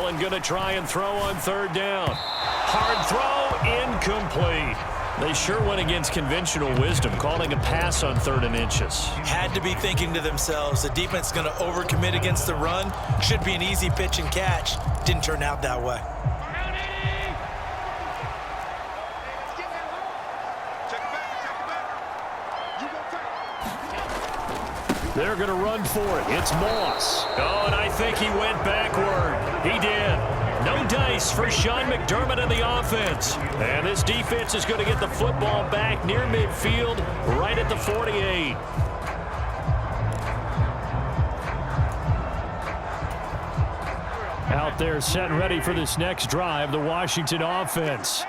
Allen going to try and throw on third down. Hard throw, incomplete. They sure went against conventional wisdom, calling a pass on 3rd and inches. Had to be thinking to themselves, the defense is going to overcommit against the run. Should be an easy pitch and catch. Didn't turn out that way. They're going to run for it. It's Moss. Oh, and I think he went backward. He did. No dice for Sean McDermott in the offense. And this defense is going to get the football back near midfield, right at the 48. Out there set and ready for this next drive, the Washington offense.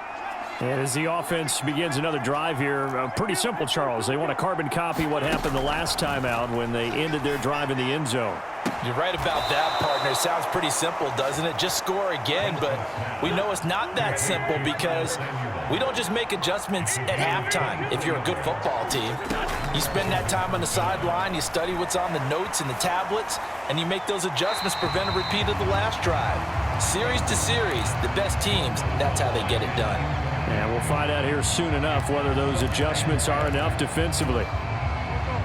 And as the offense begins another drive here, pretty simple, Charles. They want to carbon copy what happened the last time out when they ended their drive in the end zone. You're right about that, partner. It sounds pretty simple, doesn't it? Just score again, but we know it's not that simple because we don't just make adjustments at halftime if you're a good football team. You spend that time on the sideline, you study what's on the notes and the tablets, and you make those adjustments, prevent a repeat of the last drive. Series to series, the best teams, that's how they get it done. And we'll find out here soon enough whether those adjustments are enough defensively.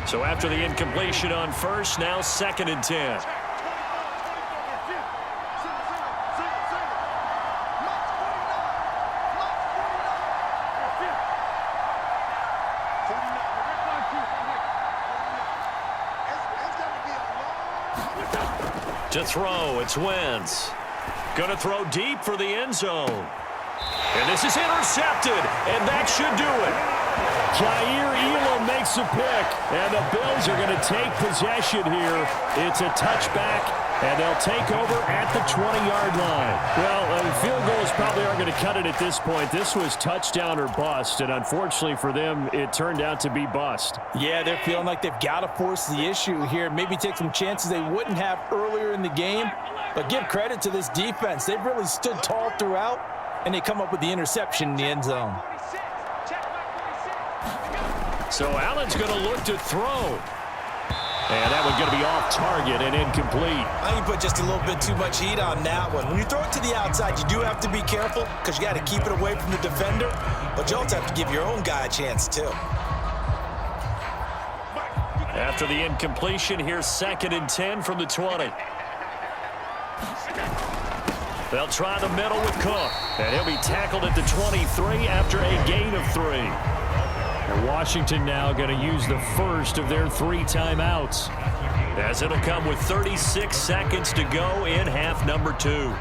So after the incompletion on first, now 2nd and 10. To throw, it's Wentz. Gonna throw deep for the end zone. And this is intercepted, and that should do it. Jair Elam makes a pick, and the Bills are going to take possession here. It's a touchback, and they'll take over at the 20-yard line. Well, field goals probably aren't going to cut it at this point. This was touchdown or bust, and unfortunately for them, it turned out to be bust. Yeah, they're feeling like they've got to force the issue here, maybe take some chances they wouldn't have earlier in the game. But give credit to this defense. They've really stood tall throughout, and they come up with the interception in the end zone. So Allen's going to look to throw. And that one's going to be off target and incomplete. I think you put just a little bit too much heat on that one. When you throw it to the outside, you do have to be careful because you got to keep it away from the defender. But you also have to give your own guy a chance, too. After the incompletion, here's 2nd and 10 from the 20. They'll try the middle with Cook, and he'll be tackled at the 23 after a gain of 3. And Washington now going to use the first of their 3 timeouts, as it'll come with 36 seconds to go in half number 2.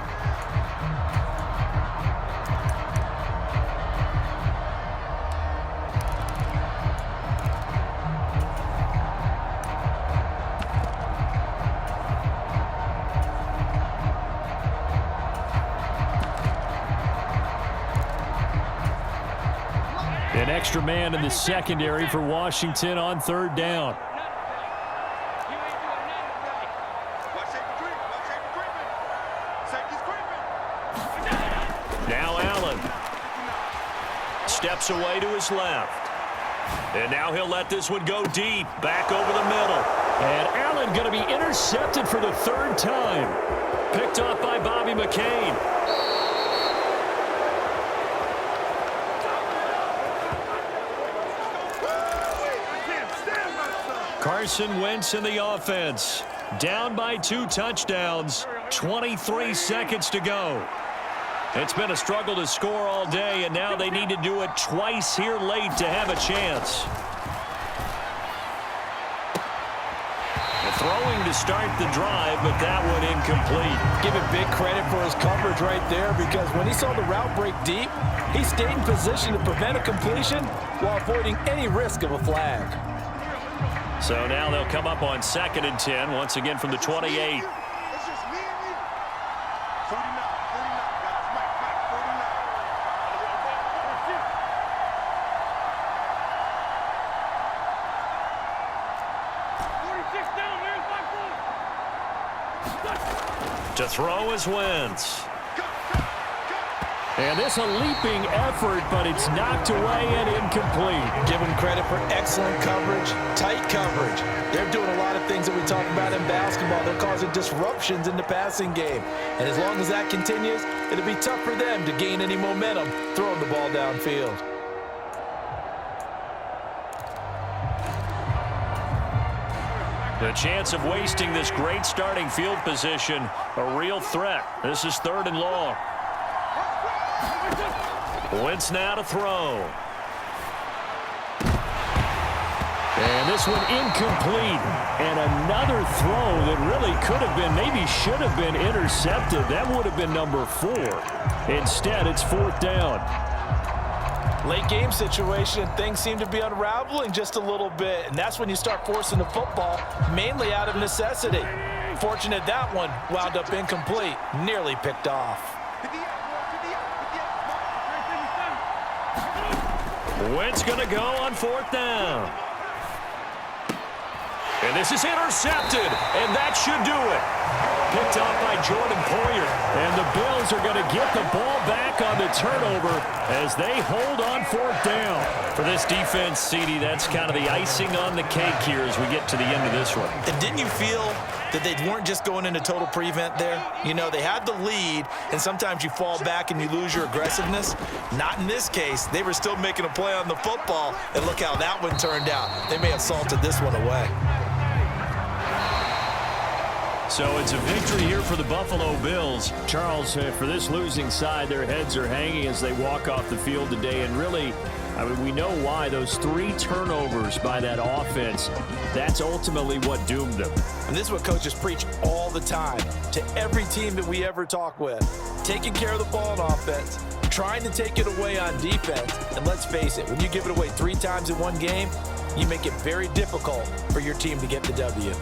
An extra man in the secondary for Washington on 3rd down. Now Allen steps away to his left. And now he'll let this one go deep, back over the middle. And Allen going to be intercepted for the 3rd time. Picked off by Bobby McCain. Carson Wentz in the offense. Down by 2 touchdowns. 23 seconds to go. It's been a struggle to score all day, and now they need to do it twice here late to have a chance. The throwing to start the drive, but that one incomplete. Give him big credit for his coverage right there, because when he saw the route break deep, he stayed in position to prevent a completion while avoiding any risk of a flag. So now they'll come up on 2nd and 10, once again from the 28. To throw is Wentz. And this a leaping effort, but it's knocked away and incomplete. Give them credit for excellent coverage, tight coverage. They're doing a lot of things that we talk about in basketball. They're causing disruptions in the passing game. And as long as that continues, it'll be tough for them to gain any momentum throwing the ball downfield. The chance of wasting this great starting field position, a real threat. This is 3rd and long. Wentz now to throw. And this one incomplete. And another throw that really could have been, maybe should have been intercepted. That would have been number 4. Instead, it's 4th down. Late game situation, things seem to be unraveling just a little bit. And that's when you start forcing the football, mainly out of necessity. Fortunate that one wound up incomplete, nearly picked off. Wentz going to go on 4th down. And this is intercepted, and that should do it. Picked off by Jordan Poyer. And the Bills are going to get the ball back on the turnover as they hold on 4th down. For this defense, CD, that's kind of the icing on the cake here as we get to the end of this one. And didn't you feel that they weren't just going into total prevent there? You know, they had the lead, and sometimes you fall back and you lose your aggressiveness. Not in this case. They were still making a play on the football, and look how that one turned out. They may have salted this one away. So it's a victory here for the Buffalo Bills. Charles, for this losing side, their heads are hanging as they walk off the field today. And really, I mean, we know why. Those 3 turnovers by that offense, that's ultimately what doomed them. And this is what coaches preach all the time to every team that we ever talk with. Taking care of the ball on offense, trying to take it away on defense. And let's face it, when you give it away 3 times in one game, you make it very difficult for your team to get the W.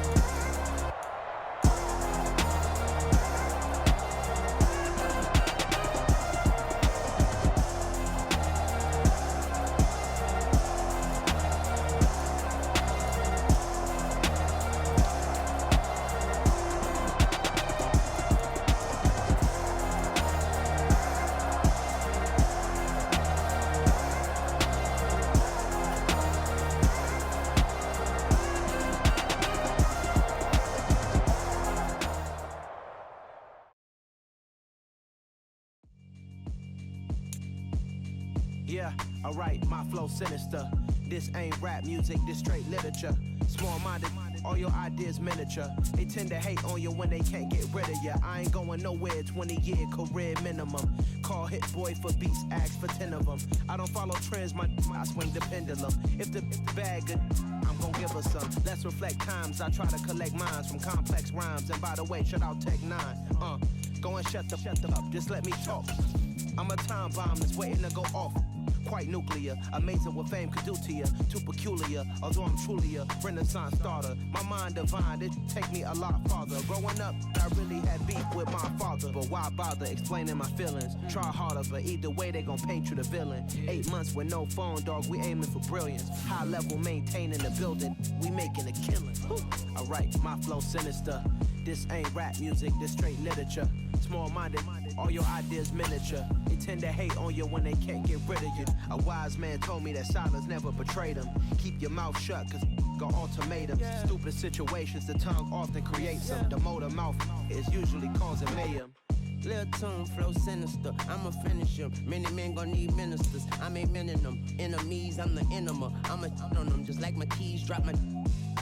Yeah, alright, my flow sinister. This ain't rap music, this straight literature. Small-minded, all your ideas miniature. They tend to hate on you when they can't get rid of you. I ain't going nowhere, 20-year career minimum. Call hit boy for beats, ask for 10 of them. I don't follow trends, I swing the pendulum. If the bag good, I'm gon' give her some. Let's reflect times, I try to collect minds from complex rhymes. And by the way, shout out Tech 9. Go and shut the up, just let me talk. I'm a time bomb that's waiting to go off. Quite nuclear, amazing what fame could do to you. Too peculiar, although I'm truly a renaissance starter. My mind divine, it take me a lot farther. Growing up, I really had beef with my father. But why bother explaining my feelings? Try harder, but either way they gon' paint you the villain. 8 months with no phone, dog, we aiming for brilliance. High level maintaining the building, we making a killing. Alright, my flow sinister. This ain't rap music, this straight literature. Small-minded, all your ideas miniature. They tend to hate on you when they can't get rid of you. A wise man told me that silence never betrayed him. Keep your mouth shut, cause got ultimatums. Stupid situations, the tongue often creates them. The motor mouth is usually causing mayhem. Lil' tune, flow sinister, I'ma finish him. Many men gon' need ministers, I ain't mending them. Enemies, I'm the enema, I'ma on them. Just like my keys, drop my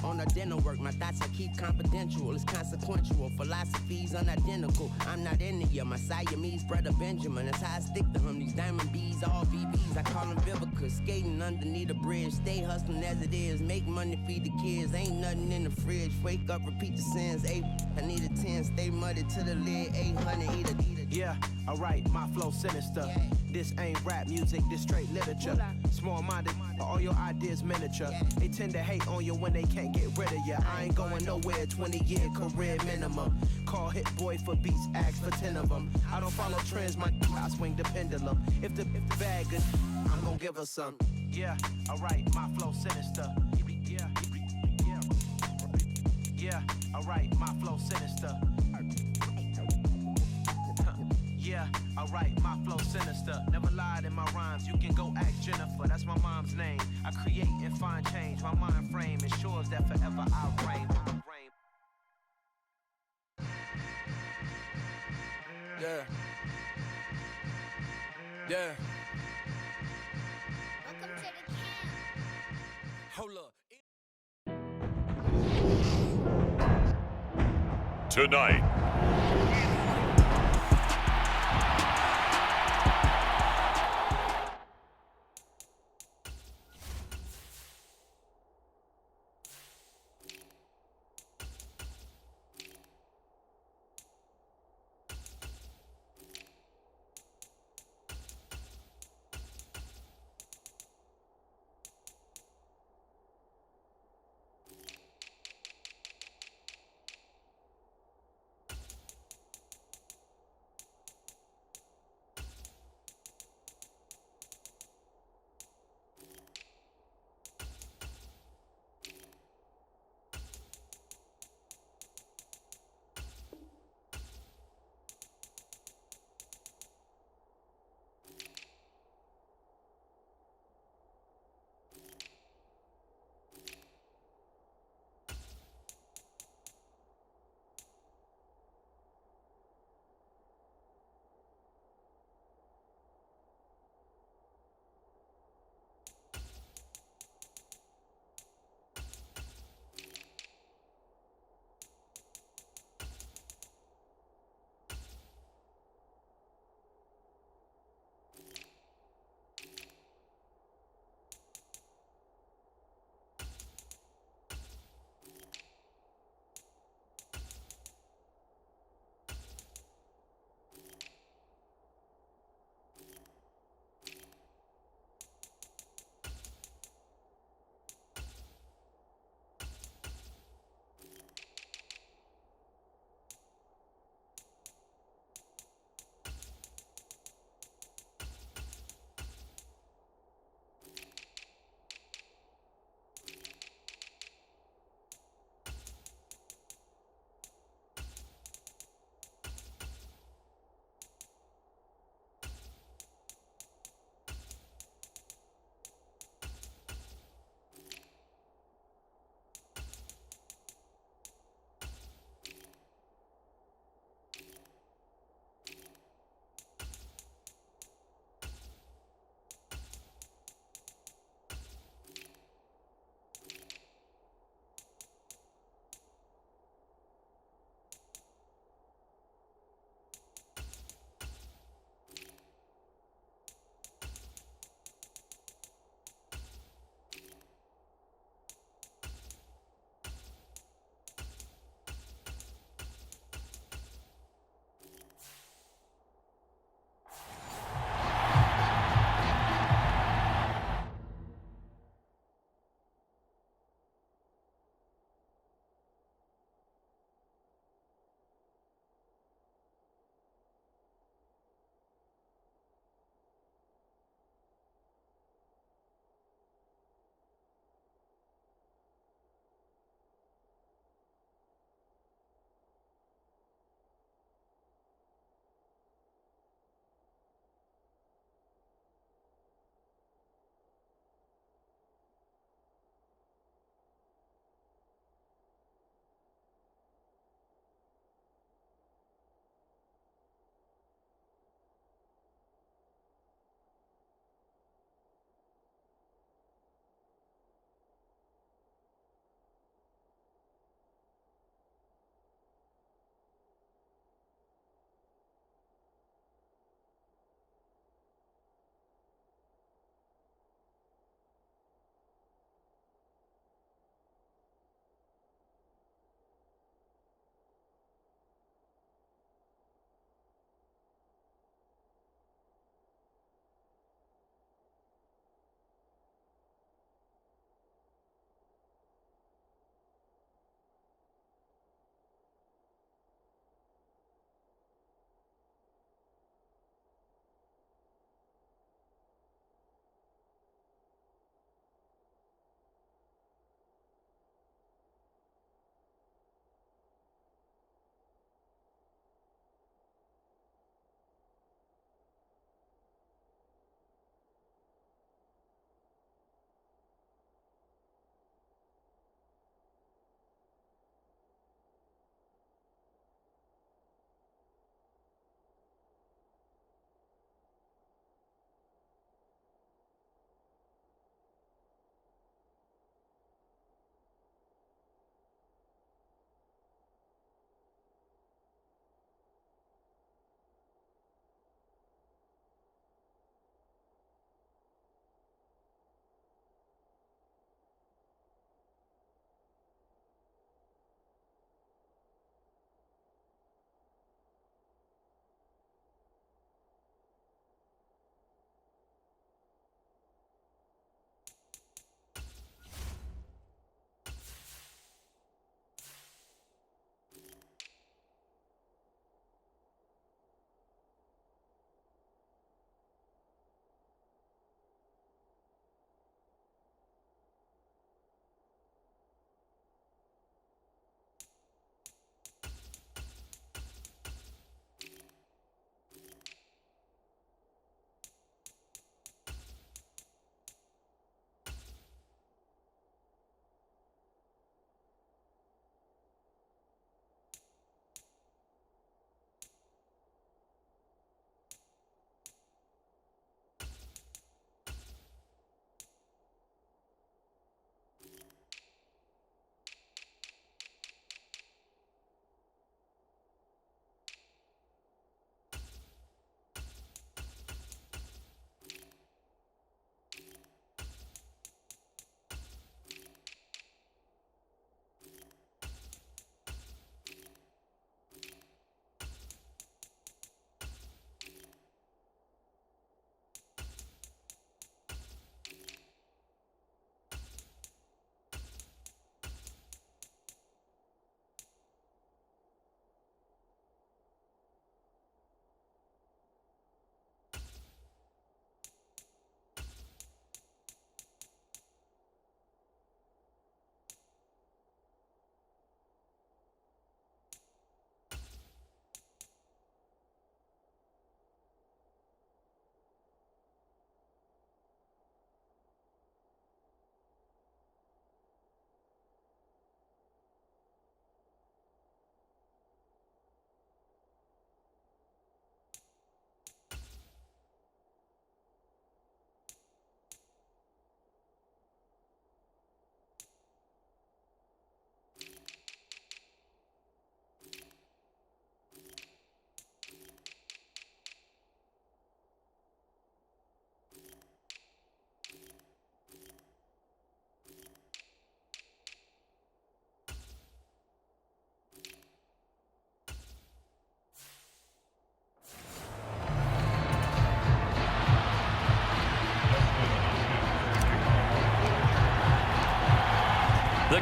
on the dinner work. My thoughts I keep confidential, it's consequential. Philosophies unidentical, I'm not into you. My Siamese brother Benjamin, that's how I stick to him. These diamond bees, all BBs, I call them Vivica. Skating underneath a bridge, stay hustling as it is. Make money, feed the kids, ain't nothing in the fridge. Wake up, repeat the sins, 8, I need a 10. Stay muddy to the lid, 800, eat it. Yeah, alright, my flow sinister. This ain't rap music, this straight literature. Small-minded, all your ideas miniature. They tend to hate on you when they can't get rid of you. I ain't going nowhere, 20-year career minimum. Call hit boy for beats, ask for 10 of them. I don't follow trends, I swing the pendulum. If the bag good, I'm gon' give her some. Yeah, alright, my flow sinister. Yeah, alright, my flow sinister. Yeah, alright. Alright, my flow sinister. Never lied in my rhymes. You can go ask Jennifer. That's my mom's name. I create and find change. My mind frame ensures that forever I reign. Yeah. Yeah. Welcome to the camp. Hold up. Tonight,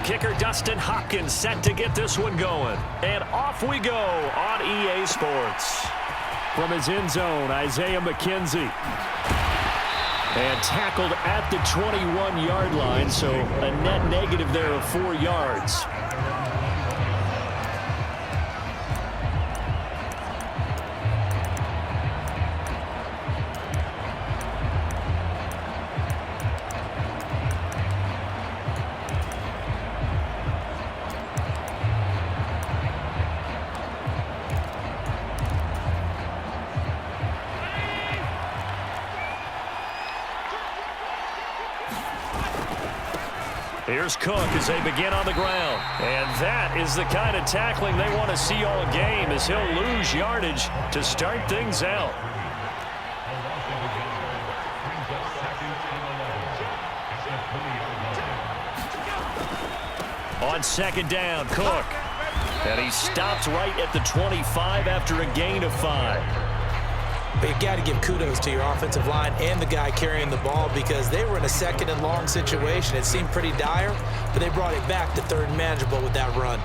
kicker Dustin Hopkins set to get this one going. And off we go on EA Sports. From his end zone, Isaiah McKenzie. And tackled at the 21-yard line, so a net negative there of 4 yards. Here's Cook as they begin on the ground. And that is the kind of tackling they want to see all game, as he'll lose yardage to start things out. On second down, Cook. And he stopped right at the 25 after a gain of 5. But you got to give kudos to your offensive line and the guy carrying the ball, because they were in a second and long situation. It seemed pretty dire, but they brought it back to third and manageable with that run.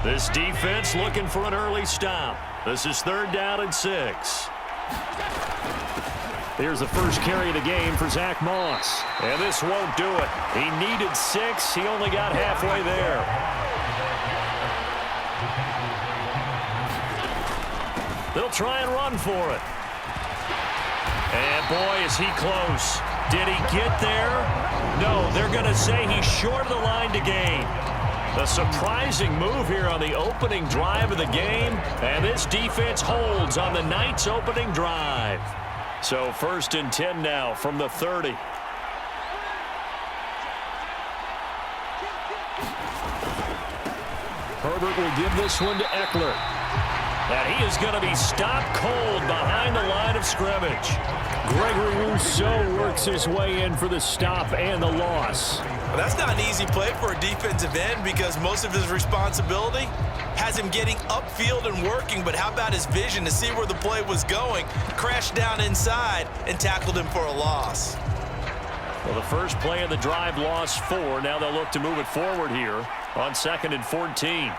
This defense looking for an early stop. This is 3rd down and 6. Here's the first carry of the game for Zach Moss. And this won't do it. He needed 6. He only got halfway there. They'll try and run for it. And boy, is he close. Did he get there? No, they're going to say he's short of the line to gain. A surprising move here on the opening drive of the game. And this defense holds on the Knights' opening drive. So 1st and 10 now from the 30. Herbert will give this one to Eckler. And he is going to be stopped cold behind the line of scrimmage. Gregory Rousseau works his way in for the stop and the loss. Well, that's not an easy play for a defensive end, because most of his responsibility has him getting upfield and working. But how about his vision to see where the play was going? Crashed down inside and tackled him for a loss. Well, the first play of the drive lost 4. Now they'll look to move it forward here on 2nd and 14.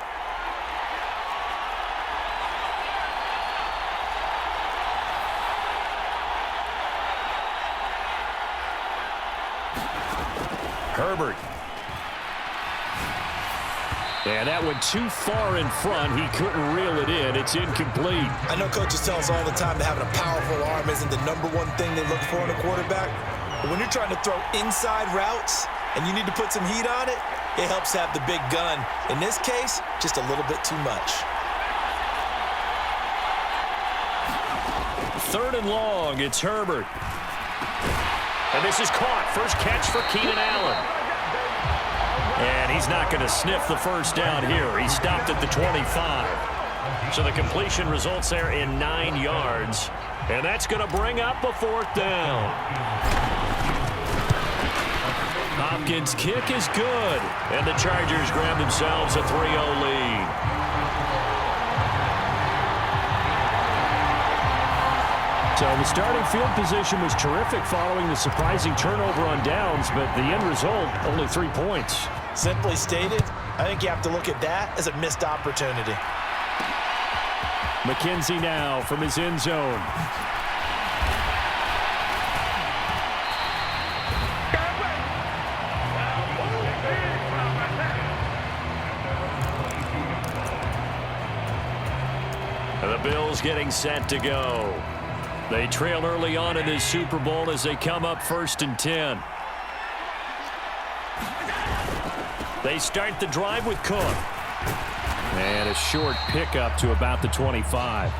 Herbert. And that went too far in front. He couldn't reel it in. It's incomplete. I know coaches tell us all the time that having a powerful arm isn't the #1 thing they look for in a quarterback. But when you're trying to throw inside routes and you need to put some heat on it, it helps have the big gun. In this case, just a little bit too much. 3rd and long. It's Herbert. And this is caught. First catch for Keenan Allen. And he's not going to sniff the first down here. He stopped at the 25. So the completion results there in 9 yards. And that's going to bring up a 4th down. Hopkins' kick is good. And the Chargers grab themselves a 3-0 lead. So the starting field position was terrific following the surprising turnover on downs, but the end result, only 3 points. Simply stated, I think you have to look at that as a missed opportunity. McKenzie now from his end zone. And the Bills getting set to go. They trail early on in this Super Bowl as they come up 1st and 10. They start the drive with Cook. And a short pickup to about the 25.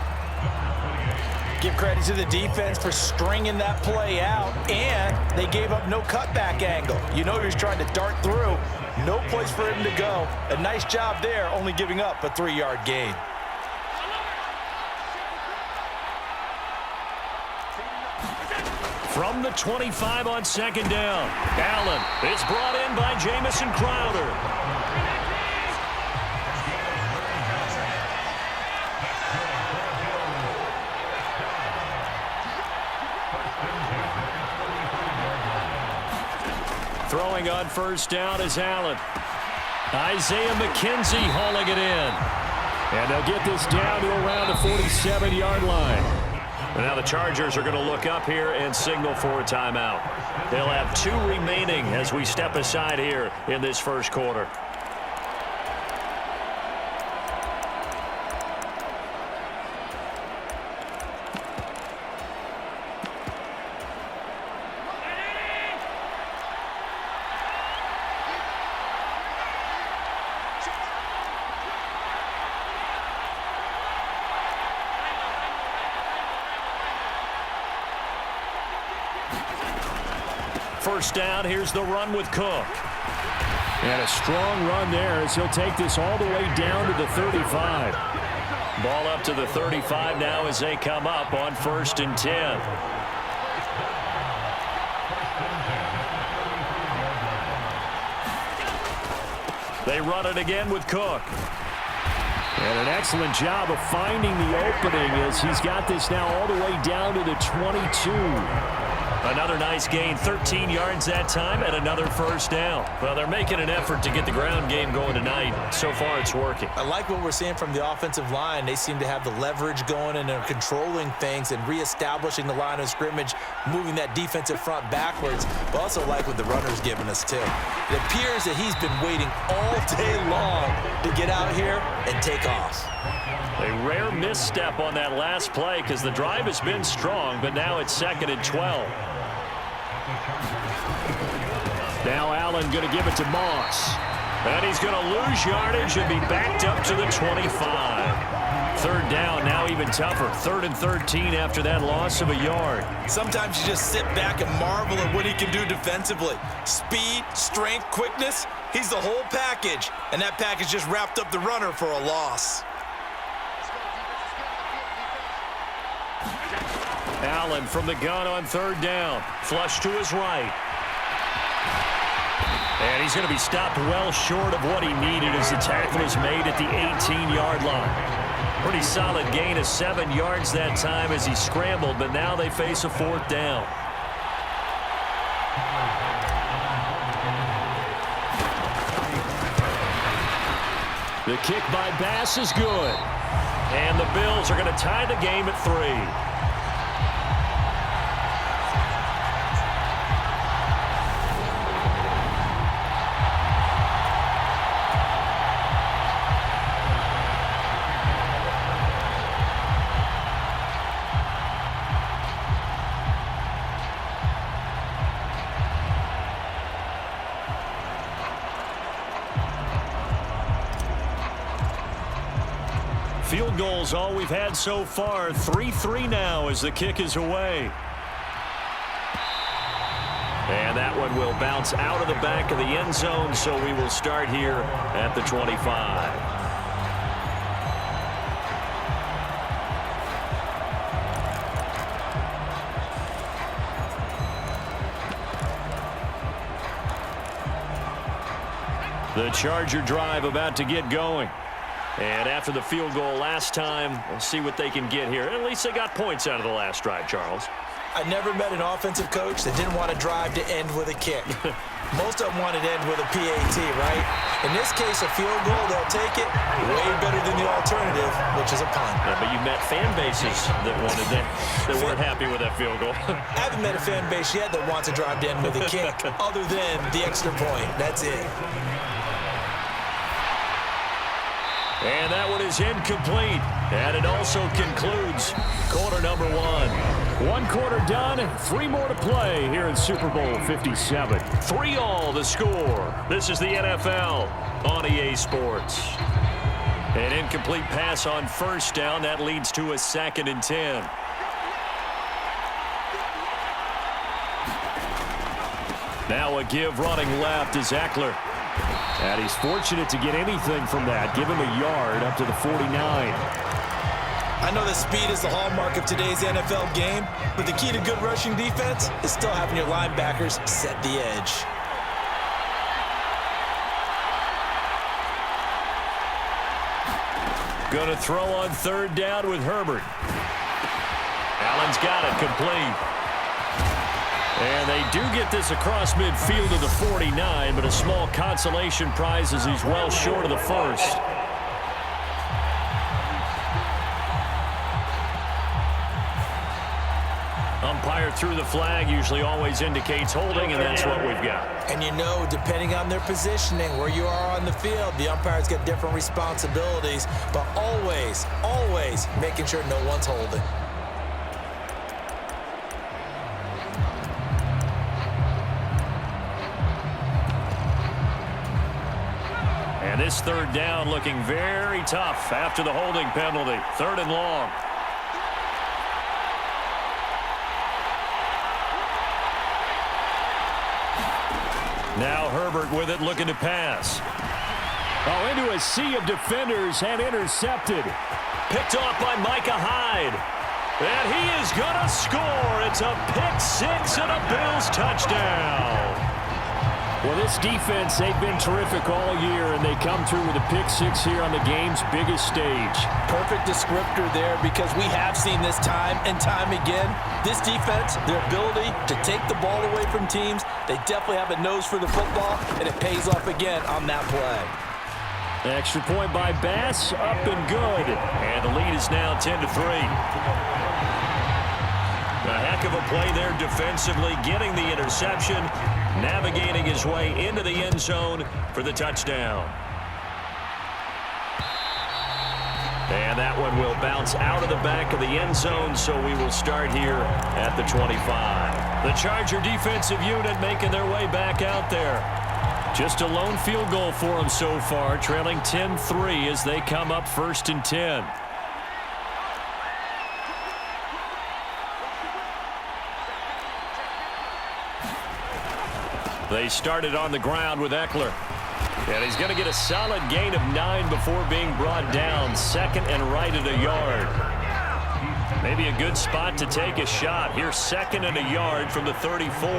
Give credit to the defense for stringing that play out, and they gave up no cutback angle. You know he was trying to dart through. No place for him to go. A nice job there, only giving up a 3-yard gain. From the 25 on 2nd down. Allen is brought in by Jamison Crowder. Throwing on first down is Allen. Isaiah McKenzie hauling it in. And they'll get this down to around the 47-yard line. And now the Chargers are going to look up here and signal for a timeout. They'll have 2 remaining as we step aside here in this first quarter. First down, here's the run with Cook. And a strong run there as he'll take this all the way down to the 35. Ball up to the 35 now as they come up on 1st and 10. They run it again with Cook. And an excellent job of finding the opening as he's got this now all the way down to the 22. Another nice gain, 13 yards that time, and another first down. Well, they're making an effort to get the ground game going tonight. So far, it's working. I like what we're seeing from the offensive line. They seem to have the leverage going and they're controlling things and reestablishing the line of scrimmage, moving that defensive front backwards. But also like what the runner's giving us, too. It appears that he's been waiting all day long to get out here and take off. A rare misstep on that last play because the drive has been strong, but now it's 2nd and 12. Now Allen going to give it to Moss. And he's going to lose yardage and be backed up to the 25. 3rd down, now even tougher. 3rd and 13 after that loss of a yard. Sometimes you just sit back and marvel at what he can do defensively. Speed, strength, quickness, he's the whole package. And that package just wrapped up the runner for a loss. Allen from the gun on 3rd down. Flush to his right. And he's going to be stopped well short of what he needed as the tackle is made at the 18-yard line. Pretty solid gain of 7 yards that time as he scrambled, but now they face a 4th down. The kick by Bass is good. And the Bills are going to tie the game at 3. Field goals all we've had so far. 3-3 now as the kick is away. And that one will bounce out of the back of the end zone, so we will start here at the 25. The Charger drive about to get going. And after the field goal last time, we'll see what they can get here. At least they got points out of the last drive, Charles. I never met an offensive coach that didn't want to drive to end with a kick. Most of them wanted to end with a PAT, right? In this case, a field goal, they'll take it way better than the alternative, which is a punt. Yeah, but you met fan bases that wanted that weren't happy with that field goal. I haven't met a fan base yet that wants to drive to end with a kick, other than the extra point. That's it. And that one is incomplete. And it also concludes quarter number 1. 1 quarter done, 3 more to play here in Super Bowl 57. 3-all the score. This is the NFL on EA Sports. An incomplete pass on first down. That leads to a 2nd and 10. Now a give running left is Eckler. And he's fortunate to get anything from that. Give him a yard up to the 49. I know that speed is the hallmark of today's NFL game, but the key to good rushing defense is still having your linebackers set the edge. Going to throw on 3rd down with Herbert. Allen's got it complete. And they do get this across midfield to the 49, but a small consolation prize as he's well short of the first. Umpire threw the flag, usually always indicates holding, and that's what we've got. And you know, depending on their positioning, where you are on the field, the umpires get different responsibilities, but always, always making sure no one's holding. And this third down looking very tough after the holding penalty. 3rd and long. Now Herbert with it, looking to pass. Oh, into a sea of defenders and intercepted. Picked off by Micah Hyde. And he is going to score. It's a pick-6 and a Bills touchdown. Well, this defense, they've been terrific all year, and they come through with a pick-6 here on the game's biggest stage. Perfect descriptor there, because we have seen this time and time again. This defense, their ability to take the ball away from teams, they definitely have a nose for the football, and it pays off again on that play. Extra point by Bass, up and good. And the lead is now 10-3. A heck of a play there defensively, getting the interception, navigating his way into the end zone for the touchdown. And that one will bounce out of the back of the end zone, so we will start here at the 25. The Charger defensive unit making their way back out there. Just a lone field goal for them so far, trailing 10-3 as they come up 1st and 10. They started on the ground with Eckler. And he's going to get a solid gain of 9 before being brought down. 2nd and right at a yard. Maybe a good spot to take a shot. Here's 2nd and a yard from the 34.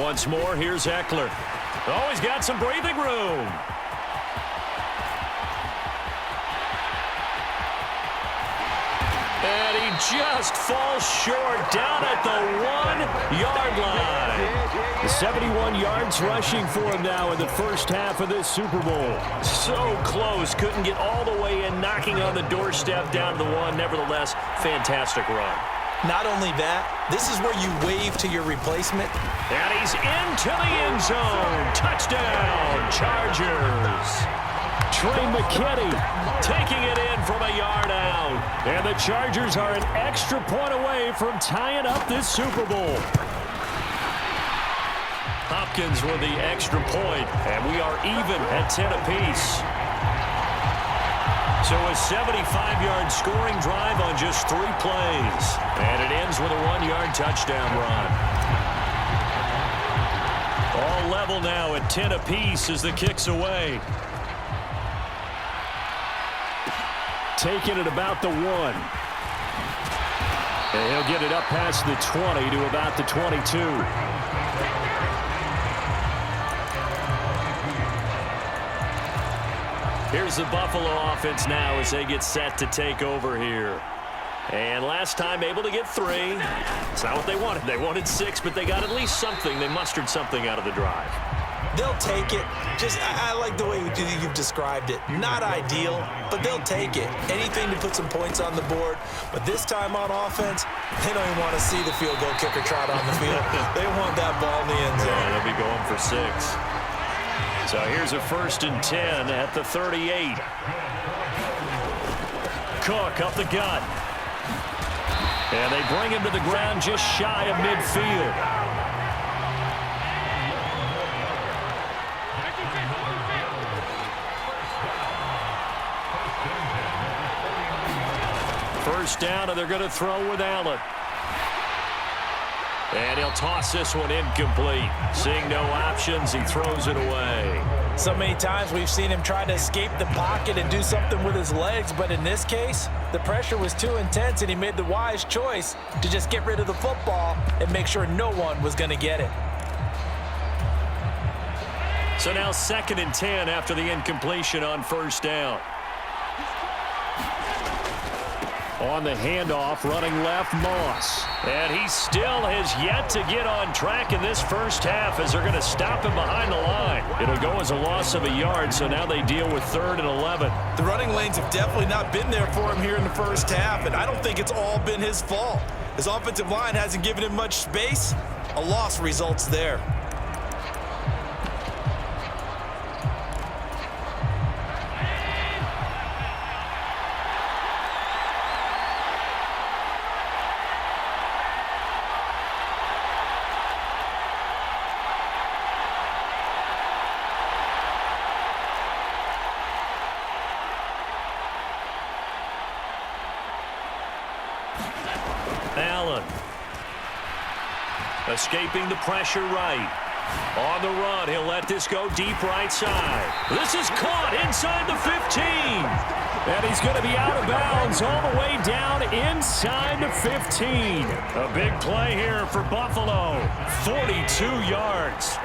Once more, here's Eckler. Oh, he's got some breathing room. And he just falls short down at the 1-yard line. The 71 yards rushing for him now in the first half of this Super Bowl. So close. Couldn't get all the way in, knocking on the doorstep down to the 1. Nevertheless, fantastic run. Not only that, this is where you wave to your replacement. And he's into the end zone. Touchdown, Chargers. Trey McKinney taking it in from a yard out. And the Chargers are an extra point away from tying up this Super Bowl. Hopkins with the extra point, and we are even at 10 apiece. So a 75-yard scoring drive on just 3 plays. And it ends with a 1-yard touchdown run. All level now at 10 apiece as the kick's away. Taking it about the 1. And he'll get it up past the 20 to about the 22. Here's the Buffalo offense now as they get set to take over here. And last time able to get 3. It's not what they wanted. They wanted 6, but they got at least something. They mustered something out of the drive. They'll take it. I like the way you've described it. Not ideal, but they'll take it. Anything to put some points on the board. But this time on offense, they don't even want to see the field goal kicker trot on the field. They want that ball in the end zone. Yeah, they'll be going for 6. So here's a 1st and 10 at the 38. Cook up the gut. And they bring him to the ground just shy of midfield. First down, and they're going to throw with Allen. And he'll toss this one incomplete. Seeing no options, he throws it away. So many times we've seen him try to escape the pocket and do something with his legs, but in this case, the pressure was too intense, and he made the wise choice to just get rid of the football and make sure no one was going to get it. So now 2nd and 10 after the incompletion on 1st down. On the handoff, running left, Moss. And he still has yet to get on track in this first half as they're going to stop him behind the line. It'll go as a loss of a yard, so now they deal with 3rd and 11. The running lanes have definitely not been there for him here in the first half, and I don't think it's all been his fault. His offensive line hasn't given him much space. A loss results there. Allen. Escaping the pressure right. On the run, he'll let this go deep right side. This is caught inside the 15. And he's going to be out of bounds all the way down inside the 15. A big play here for Buffalo. 42 yards.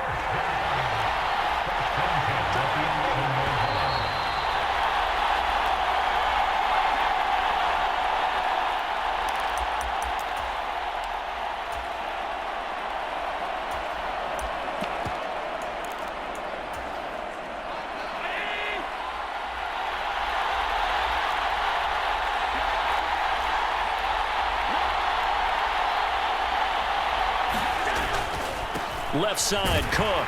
Left side, Cook.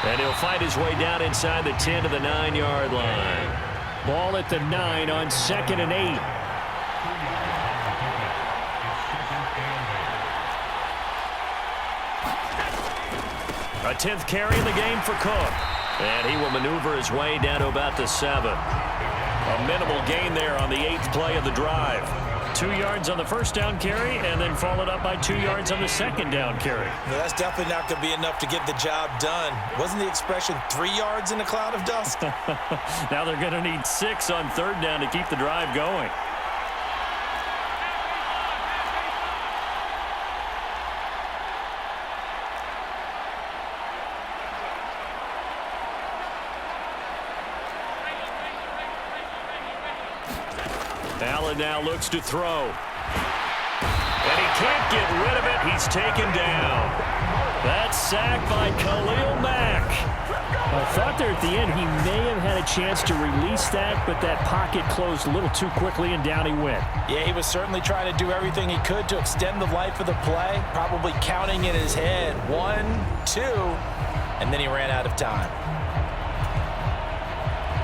And he'll fight his way down inside the 10 to the 9-yard line. Ball at the 9 on 2nd and 8. A 10th carry in the game for Cook. And he will maneuver his way down to about the 7. A minimal gain there on the 8th play of the drive. 2 yards on the first down carry, and then followed up by 2 yards on the second down carry. No, that's definitely not going to be enough to get the job done. Wasn't the expression 3 yards in a cloud of dust? Now they're going to need 6 on 3rd down to keep the drive going. Allen now looks to throw. And he can't get rid of it. He's taken down. That's sacked by Khalil Mack. I thought there at the end he may have had a chance to release that, but that pocket closed a little too quickly, and down he went. Yeah, he was certainly trying to do everything he could to extend the life of the play, probably counting in his head 1, 2, and then he ran out of time.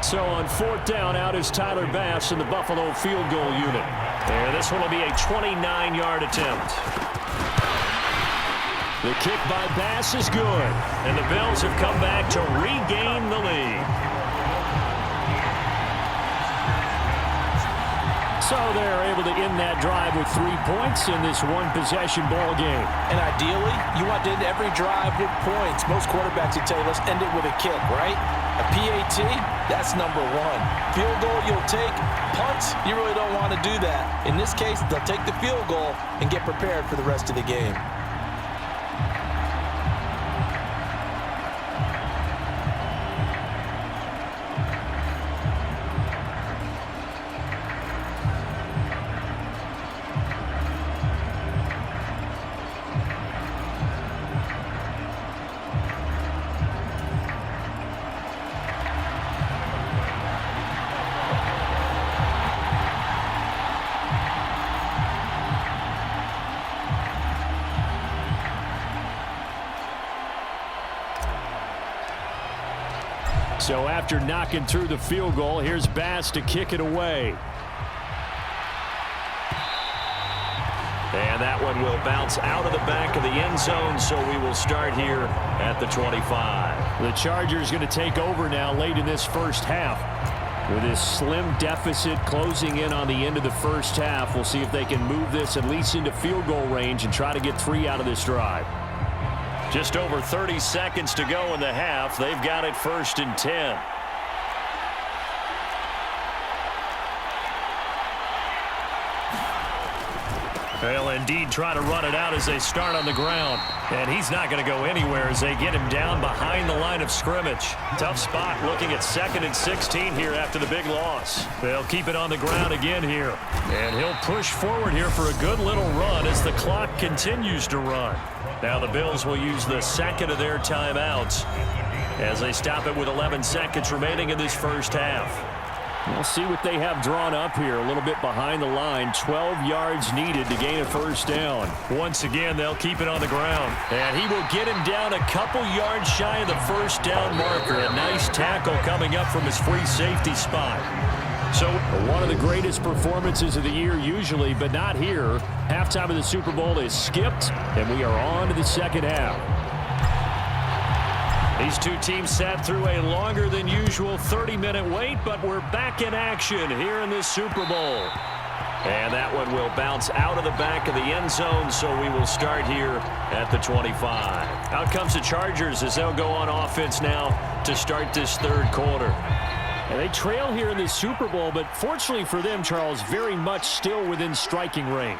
So on 4th down, out is Tyler Bass in the Buffalo field goal unit. And this one will be a 29-yard attempt. The kick by Bass is good. And the Bills have come back to regain the lead. So they're able to end that drive with 3 points in this one-possession ball game. And ideally, you want to end every drive with points. Most quarterbacks would tell you, let's end it with a kick, right? A PAT, that's number 1. Field goal, you'll take. Punts, you really don't want to do that. In this case, they'll take the field goal and get prepared for the rest of the game. So after knocking through the field goal, here's Bass to kick it away. And that one will bounce out of the back of the end zone, so we will start here at the 25. The Chargers going to take over now late in this first half. With this slim deficit closing in on the end of the first half, we'll see if they can move this at least into field goal range and try to get 3 out of this drive. Just over 30 seconds to go in the half. They've got it 1st and 10. They'll indeed try to run it out as they start on the ground. And he's not going to go anywhere as they get him down behind the line of scrimmage. Tough spot looking at 2nd and 16 here after the big loss. They'll keep it on the ground again here. And he'll push forward here for a good little run as the clock continues to run. Now the Bills will use the second of their timeouts as they stop it with 11 seconds remaining in this first half. We'll see what they have drawn up here. A little bit behind the line. 12 yards needed to gain a first down. Once again, they'll keep it on the ground. And he will get him down a couple yards shy of the first down marker. A nice tackle coming up from his free safety spot. So one of the greatest performances of the year usually, but not here. Halftime of the Super Bowl is skipped, and we are on to the second half. These two teams sat through a longer than usual 30-minute wait, but we're back in action here in this Super Bowl. And that one will bounce out of the back of the end zone, so we will start here at the 25. Out comes the Chargers as they'll go on offense now to start this third quarter. And they trail here in the Super Bowl, but fortunately for them, Charles, very much still within striking range.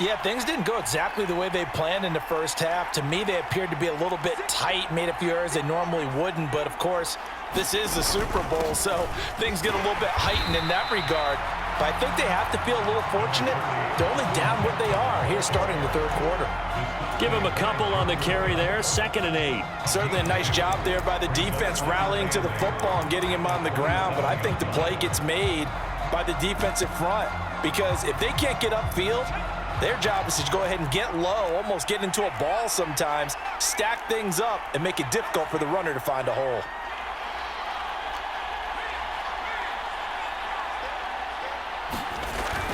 Yeah, things didn't go exactly the way they planned in the first half. To me, they appeared to be a little bit tight, made a few errors they normally wouldn't. But, of course, this is the Super Bowl, so things get a little bit heightened in that regard. But I think they have to feel a little fortunate. They're only down what they are here starting the third quarter. Give him a couple on the carry there, 2nd and 8. Certainly a nice job there by the defense rallying to the football and getting him on the ground. But I think the play gets made by the defensive front because if they can't get upfield, their job is to go ahead and get low, almost get into a ball sometimes, stack things up, and make it difficult for the runner to find a hole.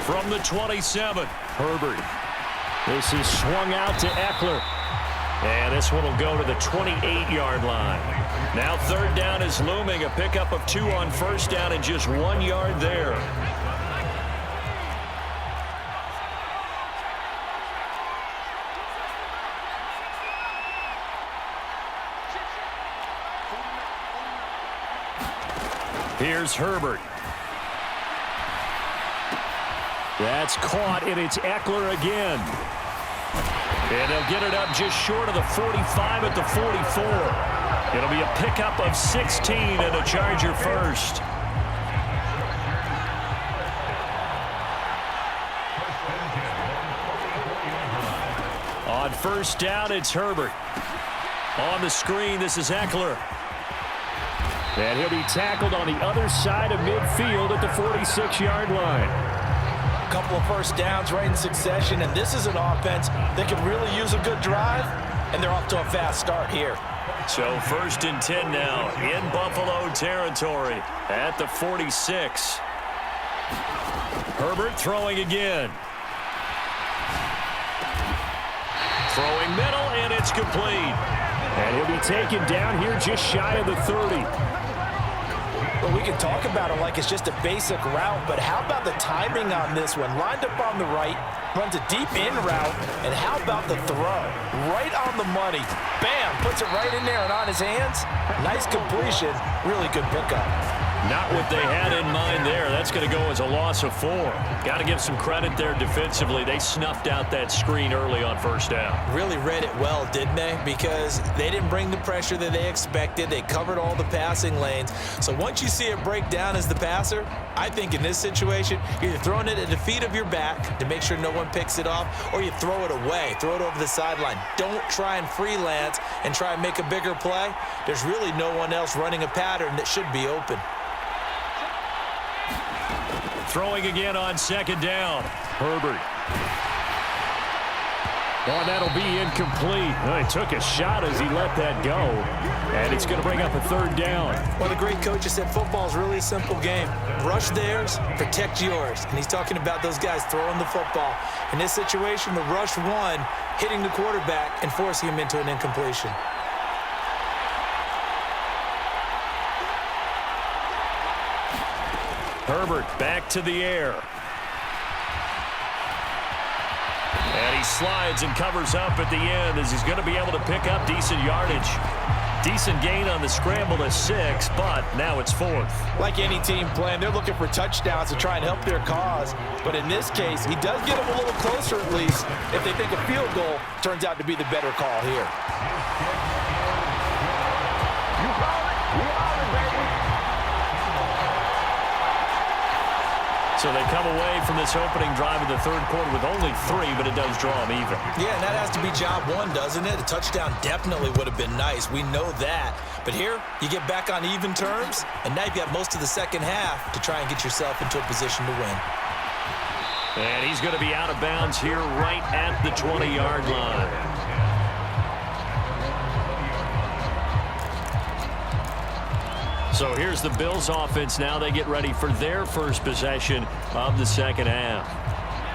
From the 27, Herbert. This is swung out to Eckler. And this one will go to the 28-yard line. Now third down is looming. A pickup of 2 on first down and just 1 yard there. Here's Herbert. That's caught, and it's Eckler again. And they'll get it up just short of the 45 at the 44. It'll be a pickup of 16 and a Charger first. On first down, it's Herbert. On the screen, this is Eckler. And he'll be tackled on the other side of midfield at the 46-yard line. A couple of first downs right in succession, and this is an offense that could really use a good drive, and they're off to a fast start here. So 1st and 10 now in Buffalo territory at the 46. Herbert throwing again. Throwing middle, and it's complete. And he'll be taken down here just shy of the 30. Well, we can talk about it like it's just a basic route, but how about the timing on this one? Lined up on the right, runs a deep in route, and how about the throw? Right on the money. Bam! Puts it right in there and on his hands. Nice completion. Really good pickup. Not what they had in mind there. That's going to go as a loss of 4. Got to give some credit there defensively. They snuffed out that screen early on first down. Really read it well, didn't they? Because they didn't bring the pressure that they expected. They covered all the passing lanes. So once you see it break down as the passer, I think in this situation, you're either throwing it at the feet of your back to make sure no one picks it off, or you throw it away, throw it over the sideline. Don't try and freelance and try and make a bigger play. There's really no one else running a pattern that should be open. Throwing again on 2nd down. Herbert. Oh, that'll be incomplete. Well, he took a shot as he let that go. And it's going to bring up a 3rd down. One of the great coaches said football is really a simple game. Rush theirs, protect yours. And he's talking about those guys throwing the football. In this situation, the rush one, hitting the quarterback and forcing him into an incompletion. Herbert back to the air. And he slides and covers up at the end as he's going to be able to pick up decent yardage. Decent gain on the scramble to 6, but now it's 4th. Like any team playing, they're looking for touchdowns to try and help their cause. But in this case, he does get them a little closer at least if they think a field goal turns out to be the better call here. So they come away from this opening drive of the third quarter with only 3, but it does draw them even. Yeah, and that has to be job 1, doesn't it? A touchdown definitely would have been nice. We know that. But here, you get back on even terms, and now you've got most of the second half to try and get yourself into a position to win. And he's going to be out of bounds here right at the 20-yard line. So here's the Bills offense now. They get ready for their first possession of the second half.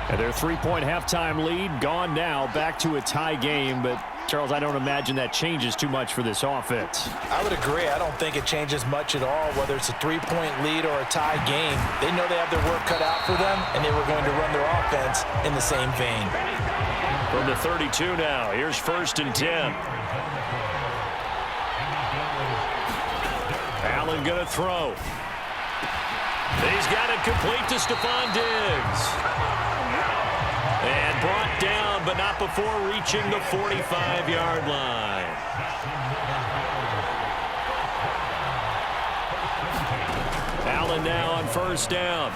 And their 3-point halftime lead gone now, back to a tie game. But, Charles, I don't imagine that changes too much for this offense. I would agree. I don't think it changes much at all, whether it's a 3-point lead or a tie game. They know they have their work cut out for them, and they were going to run their offense in the same vein. From the 32 now, here's 1st and 10. Allen going to throw. He's got it complete to Stephon Diggs. And brought down, but not before reaching the 45-yard line. Allen now on 1st down.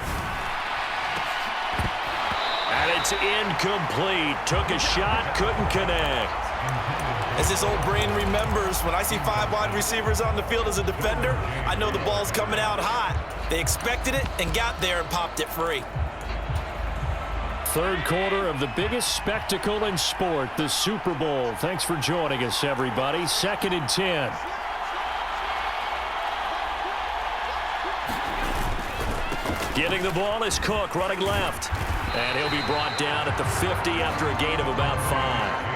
And it's incomplete. Took a shot, couldn't connect. As his old brain remembers, when I see 5 wide receivers on the field as a defender, I know the ball's coming out hot. They expected it and got there and popped it free. Third quarter of the biggest spectacle in sport, the Super Bowl. Thanks for joining us, everybody. 2nd and 10. Getting the ball is Cook running left. And he'll be brought down at the 50 after a gain of about 5.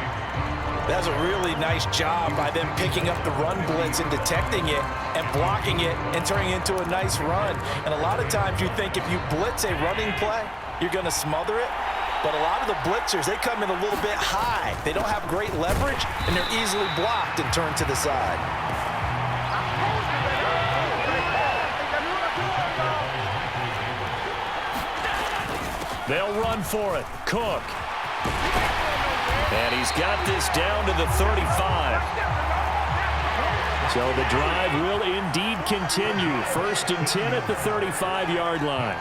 That's a really nice job by them picking up the run blitz and detecting it and blocking it and turning it into a nice run. And a lot of times you think if you blitz a running play, you're going to smother it. But a lot of the blitzers, they come in a little bit high. They don't have great leverage, and they're easily blocked and turned to the side. They'll run for it. Cook. And he's got this down to the 35. So the drive will indeed continue. 1st and 10 at the 35-yard line.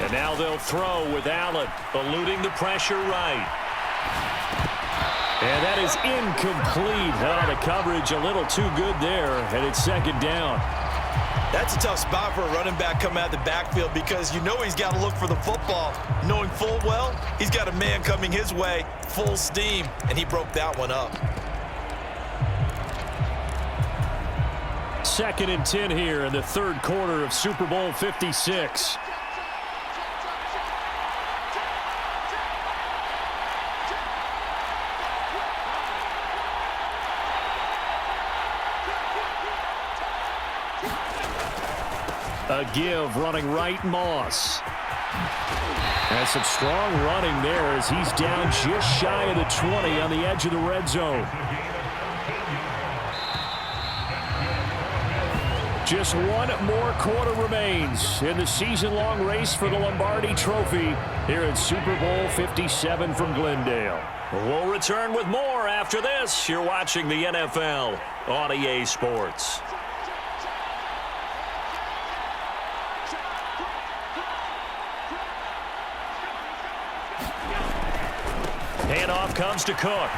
And now they'll throw with Allen, eluding the pressure right. And that is incomplete. Oh, the coverage a little too good there, and it's 2nd down. That's a tough spot for a running back coming out of the backfield because you know he's got to look for the football, knowing full well he's got a man coming his way, full steam, and he broke that one up. 2nd and 10 here in the third quarter of Super Bowl 56. A give running right, Moss. And some strong running there as he's down just shy of the 20 on the edge of the red zone. Just one more quarter remains in the season-long race for the Lombardi Trophy here at Super Bowl 57 from Glendale. We'll return with more after this. You're watching the NFL on EA Sports. Handoff comes to Cook.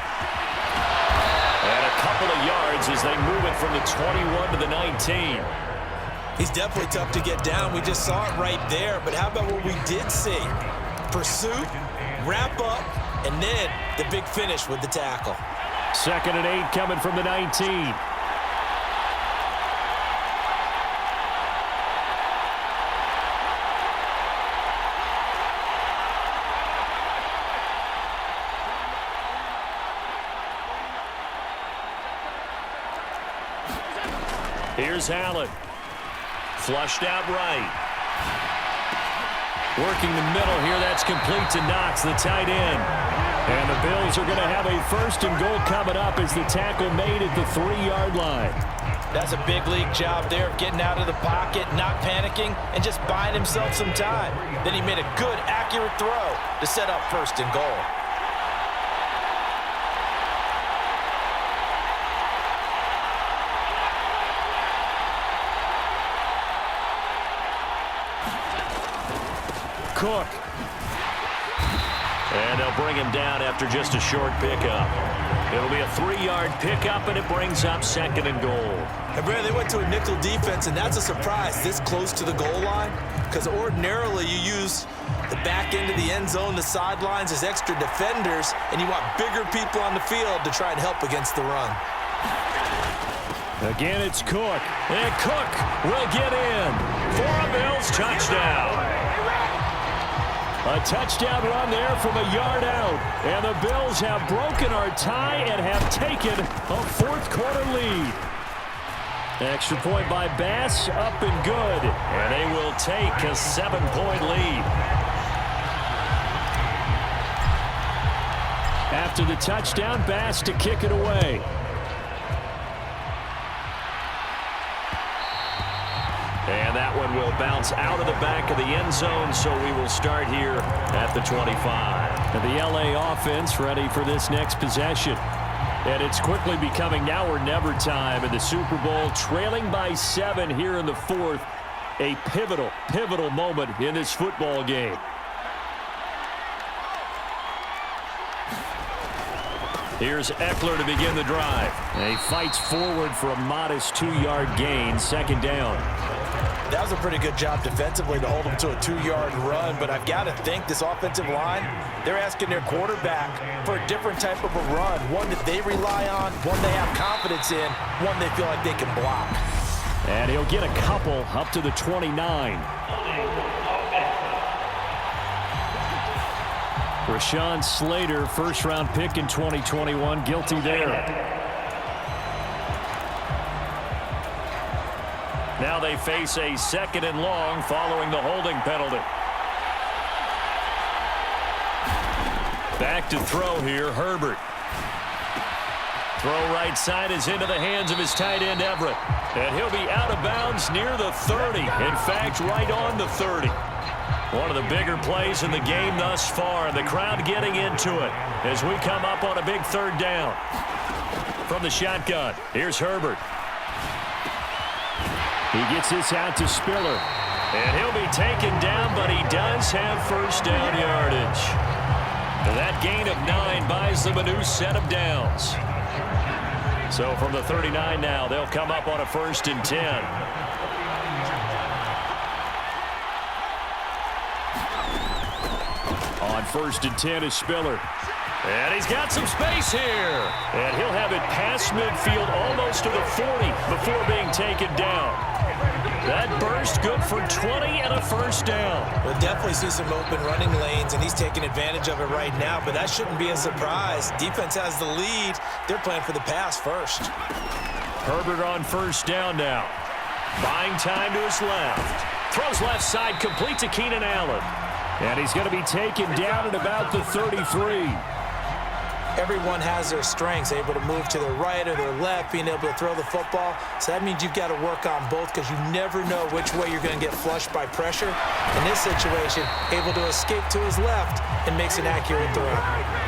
And a couple of yards as they move it from the 21 to the 19. He's definitely tough to get down. We just saw it right there. But how about what we did see? Pursuit, wrap up, and then the big finish with the tackle. 2nd and 8 coming from the 19. Here's Allen. Flushed out right. Working the middle here, that's complete to Knox, the tight end. And the Bills are going to have a 1st and goal coming up as the tackle made at the 3-yard line. That's a big league job there of getting out of the pocket, not panicking, and just buying himself some time. Then he made a good, accurate throw to set up 1st and goal. Cook. And they'll bring him down after just a short pickup. It'll be a 3-yard pickup, and it brings up 2nd and goal. And Brad, they went to a nickel defense, and that's a surprise this close to the goal line, because ordinarily you use the back end of the end zone, the sidelines as extra defenders, and you want bigger people on the field to try and help against the run. Again, it's Cook. And Cook will get in for a Bills touchdown. A touchdown run there from a yard out. And the Bills have broken our tie and have taken a 4th-quarter lead. Extra point by Bass, up and good. And they will take a 7-point lead. After the touchdown, Bass to kick it away. And that one will bounce out of the back of the end zone, so we will start here at the 25. And the LA offense ready for this next possession. And it's quickly becoming now or never time in the Super Bowl, trailing by 7 here in the 4th. A pivotal moment in this football game. Here's Eckler to begin the drive. And he fights forward for a modest 2-yard gain, 2nd down. That was a pretty good job defensively to hold them to a 2-yard run, but I've got to think this offensive line, they're asking their quarterback for a different type of a run, one that they rely on, one they have confidence in, one they feel like they can block. And he'll get a couple up to the 29. Rashawn Slater, 1st-round pick in 2021, guilty there. Now they face a 2nd and long following the holding penalty. Back to throw here, Herbert. Throw right side is into the hands of his tight end, Everett. And he'll be out of bounds near the 30. In fact, right on the 30. One of the bigger plays in the game thus far, and the crowd getting into it as we come up on a big 3rd down. From the shotgun, here's Herbert. He gets this out to Spiller. And he'll be taken down, but he does have 1st down yardage. And that gain of 9 buys them a new set of downs. So from the 39 now, they'll come up on a 1st and 10. On 1st and 10 is Spiller. And he's got some space here. And he'll have it past midfield almost to the 40 before being taken down. That burst good for 20 and a 1st down. We'll definitely see some open running lanes, and he's taking advantage of it right now, but that shouldn't be a surprise. Defense has the lead. They're playing for the pass first. Herbert on 1st down now. Buying time to his left. Throws left side, complete to Keenan Allen. And he's going to be taken down at about the 33. Everyone has their strengths, able to move to their right or their left, being able to throw the football. So that means you've got to work on both, because you never know which way you're going to get flushed by pressure. In this situation, able to escape to his left and makes an accurate throw.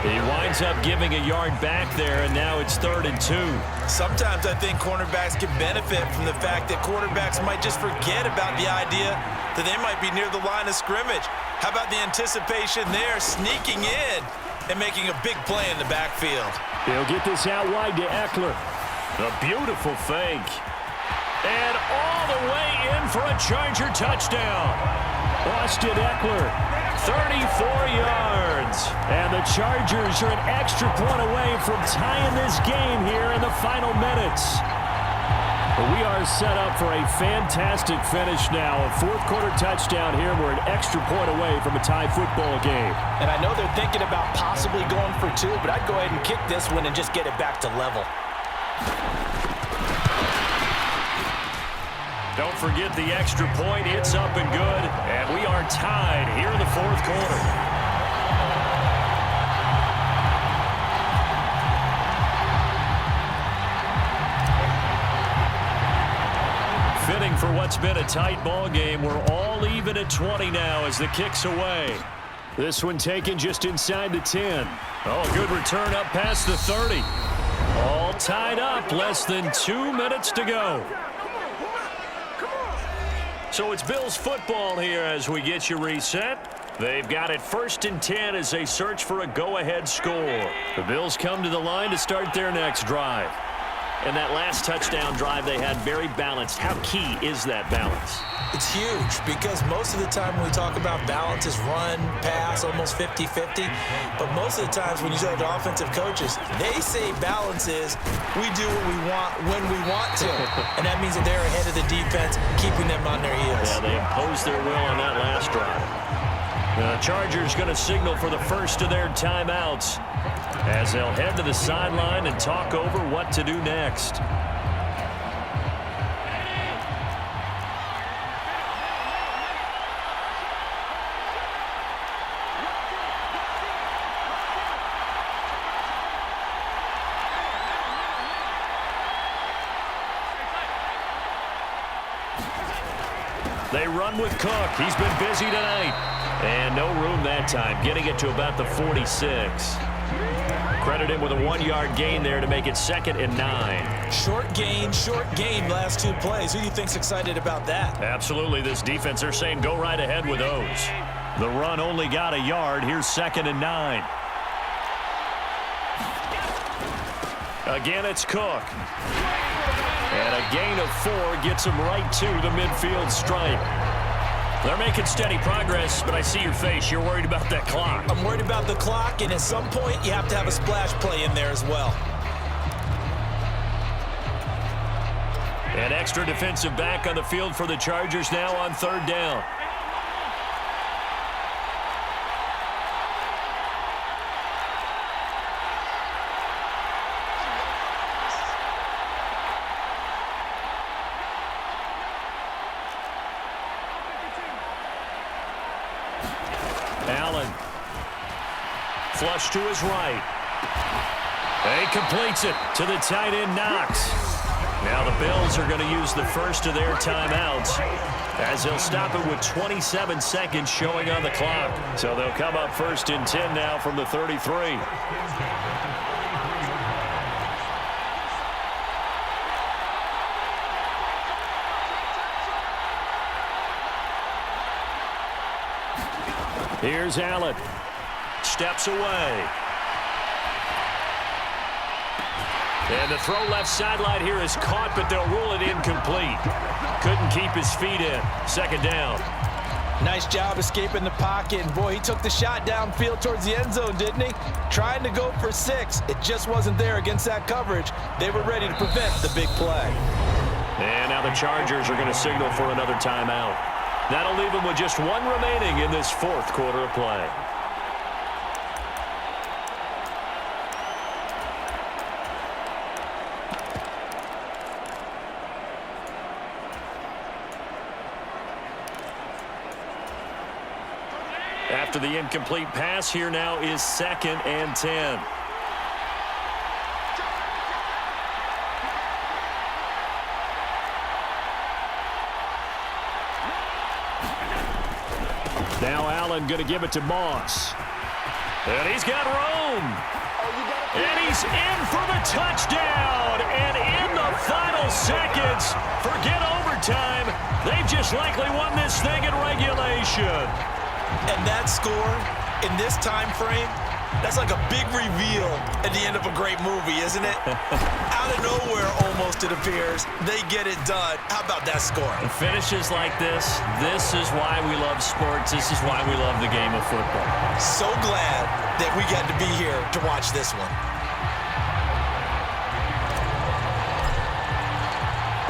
He winds up giving a yard back there, and now it's 3rd and 2. Sometimes I think cornerbacks can benefit from the fact that quarterbacks might just forget about the idea that they might be near the line of scrimmage. How about the anticipation there, sneaking in and making a big play in the backfield? He'll get this out wide to Eckler. A beautiful fake. And all the way in for a Charger touchdown. Austin Eckler, 34 yards. And the Chargers are an extra point away from tying this game here in the final minutes. We are set up for a fantastic finish now. A 4th-quarter touchdown here. We're an extra point away from a tie football game. And I know they're thinking about possibly going for 2, but I'd go ahead and kick this one and just get it back to level. Don't forget the extra point. It's up and good. And we are tied here in the fourth quarter. Fitting for what's been a tight ball game. We're all even at 20 now as the kick's away. This one taken just inside the 10. Oh, good return up past the 30. All tied up. Less than 2 minutes to go. So it's Bills football here as we get you reset. They've got it 1st and 10 as they search for a go-ahead score. The Bills come to the line to start their next drive. And that last touchdown drive they had very balanced. How key is that balance? It's huge because most of the time when we talk about balance is run, pass, almost 50-50. But most of the times when you talk to offensive coaches, they say balance is we do what we want when we want to. And that means that they're ahead of the defense, keeping them on their heels. Yeah, they imposed their will on that last drive. The Chargers going to signal for the first of their timeouts as they'll head to the sideline and talk over what to do next. They run with Cook. He's been busy tonight. And no room that time, getting it to about the 46. Credit him with a 1-yard gain there to make it 2nd and 9. Short gain last 2 plays. Who do you think's excited about that? Absolutely. This defense, they're saying go right ahead with those. The run only got a yard. Here's 2nd and 9. Again, it's Cook. And a gain of 4 gets him right to the midfield stripe. They're making steady progress, but I see your face. You're worried about that clock. I'm worried about the clock, and at some point, you have to have a splash play in there as well. An extra defensive back on the field for the Chargers now on 3rd down. Allen. Flush to his right. He completes it to the tight end, Knox. Now the Bills are going to use the first of their timeouts as they'll stop it with 27 seconds showing on the clock. So they'll come up 1st and 10 now from the 33. Here's Allen. Steps away. And the throw left sideline here is caught, but they'll rule it incomplete. Couldn't keep his feet in. 2nd down. Nice job escaping the pocket. And boy, he took the shot downfield towards the end zone, didn't he? Trying to go for 6. It just wasn't there against that coverage. They were ready to prevent the big play. And now the Chargers are going to signal for another timeout. That'll leave them with just 1 remaining in this 4th quarter of play. After the incomplete pass, here now is 2nd and 10. Now Allen going to give it to Moss. And he's got room. And he's in for the touchdown. And in the final seconds, forget overtime. They've just likely won this thing in regulation. And that score in this time frame, that's like a big reveal at the end of a great movie, isn't it? Out of nowhere, almost, it appears. They get it done. How about that score? And finishes like this is why we love sports. This is why we love the game of football. So glad that we got to be here to watch this one.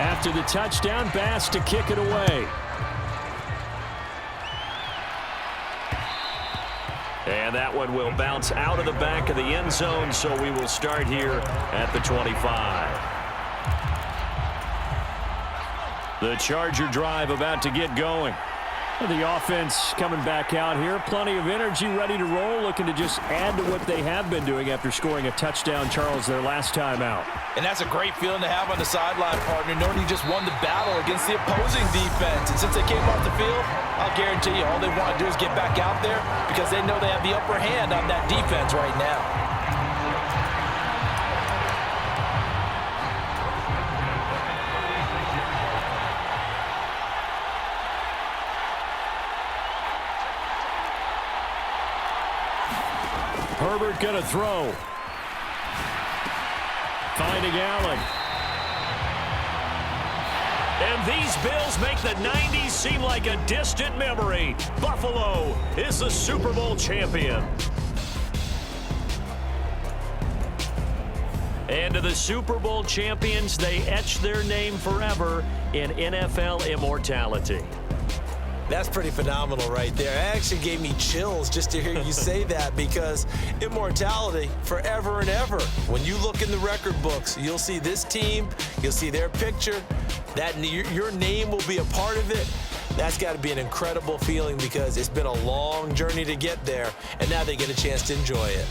After the touchdown, Bass to kick it away. And that one will bounce out of the back of the end zone, so we will start here at the 25. The Charger drive about to get going. The offense coming back out here. Plenty of energy, ready to roll, looking to just add to what they have been doing after scoring a touchdown, Charles, their last time out. And that's a great feeling to have on the sideline, partner, knowing you just won the battle against the opposing defense. And since they came off the field, I'll guarantee you all they want to do is get back out there because they know they have the upper hand on that defense right now. Herbert going to throw. Finding Allen. And these Bills make the 90s seem like a distant memory. Buffalo is the Super Bowl champion. And to the Super Bowl champions, they etch their name forever in NFL immortality. That's pretty phenomenal right there. It actually gave me chills just to hear you say that because immortality forever and ever. When you look in the record books, you'll see this team, you'll see their picture, that your name will be a part of it. That's got to be an incredible feeling because it's been a long journey to get there, and now they get a chance to enjoy it.